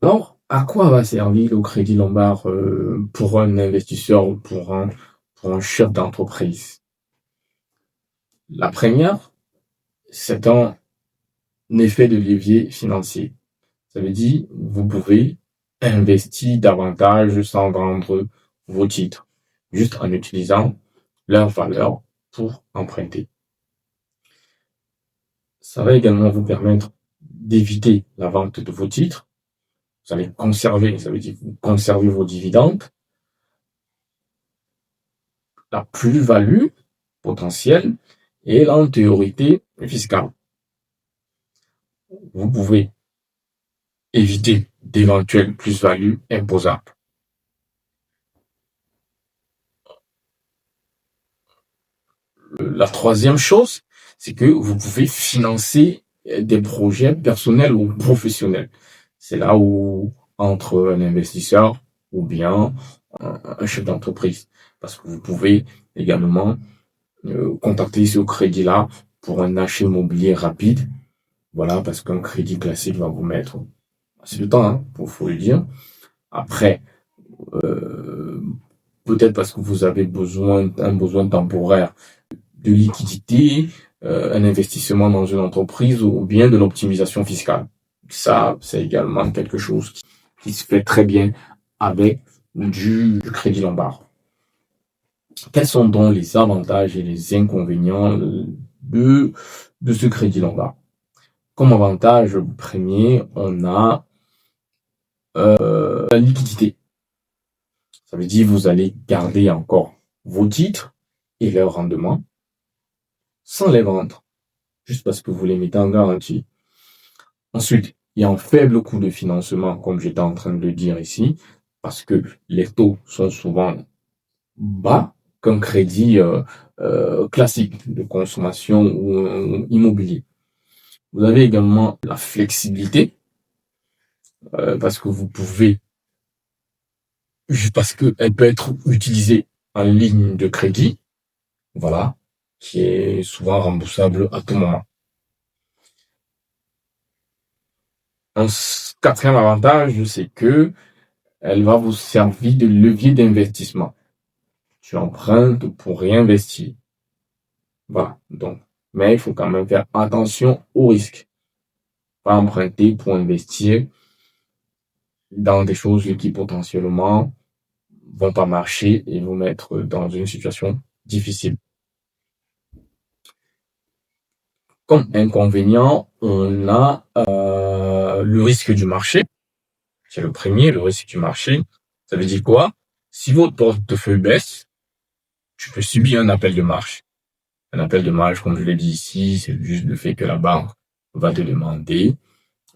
Alors, à quoi va servir le crédit lombard pour un investisseur ou pour un chef d'entreprise? La première, c'est un effet de levier financier. Ça veut dire, vous pouvez investir davantage sans vendre vos titres, juste en utilisant leur valeur pour emprunter. Ça va également vous permettre d'éviter la vente de vos titres. Vous allez conserver, ça veut dire que vous conservez vos dividendes. La plus-value potentielle et l'antériorité fiscale. Vous pouvez éviter d'éventuelles plus-values imposables. La troisième chose, c'est que vous pouvez financer des projets personnels ou professionnels. C'est là où entre un investisseur ou bien un chef d'entreprise. Parce que vous pouvez également contacter ce crédit-là pour un achat immobilier rapide. Voilà, parce qu'un crédit classique va vous mettre assez de temps, hein, faut le dire. Après, euh, peut-être parce que vous avez un besoin temporaire de liquidité, un investissement dans une entreprise ou bien de l'optimisation fiscale. Ça, c'est également quelque chose qui se fait très bien avec du crédit lombard. Quels sont donc les avantages et les inconvénients de ce crédit lombard? Comme avantage premier, on a la liquidité. Ça veut dire que vous allez garder encore vos titres et leur rendement sans les vendre, juste parce que vous les mettez en garantie. Ensuite, il y a un faible coût de financement, comme j'étais en train de le dire ici, parce que les taux sont souvent bas qu'un crédit classique de consommation ou immobilier. Vous avez également la flexibilité, parce que vous pouvez, parce qu'elle peut être utilisée en ligne de crédit, voilà, qui est souvent remboursable à tout moment. Un quatrième avantage, c'est que elle va vous servir de levier d'investissement. Tu empruntes pour réinvestir. Voilà. Donc, mais il faut quand même faire attention au risque. Pas emprunter pour investir dans des choses qui potentiellement vont pas marcher et vous mettre dans une situation difficile. Comme inconvénient, on a le risque du marché. C'est le premier, le risque du marché. Ça veut dire quoi? Si votre portefeuille baisse, tu peux subir un appel de marge. Un appel de marge, comme je l'ai dit ici, c'est juste le fait que la banque va te demander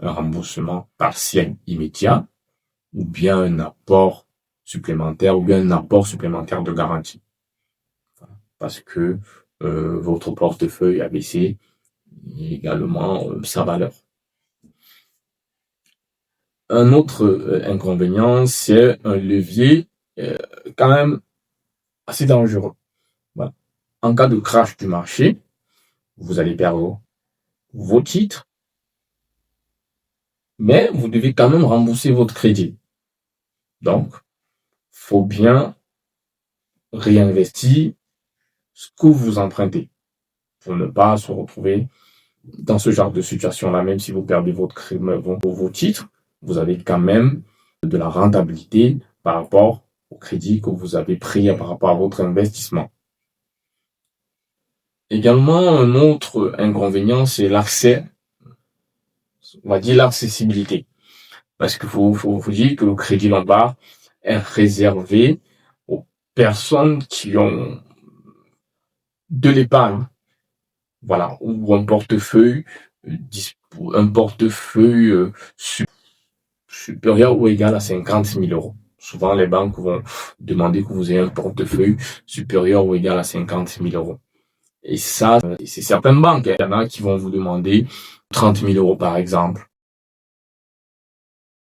un remboursement partiel immédiat ou bien un apport supplémentaire ou bien un apport supplémentaire de garantie. Parce que votre portefeuille a baissé et également sa valeur. Un autre inconvénient, c'est un levier quand même assez dangereux. Voilà. En cas de crash du marché, vous allez perdre vos titres, mais vous devez quand même rembourser votre crédit. Donc, faut bien réinvestir ce que vous empruntez pour ne pas se retrouver dans ce genre de situation-là. Même si vous perdez vos titres, vous avez quand même de la rentabilité par rapport au crédit que vous avez pris par rapport à votre investissement. Également, un autre inconvénient, c'est l'accès, on va dire l'accessibilité. Parce qu'il faut dire que le crédit lombard est réservé aux personnes qui ont de l'épargne. Voilà, ou un portefeuille, supérieur ou égal à 50 000 euros. Souvent, les banques vont demander que vous ayez un portefeuille supérieur ou égal à 50 000 euros. Et ça, c'est certaines banques. Il y en a qui vont vous demander 30 000 euros, par exemple.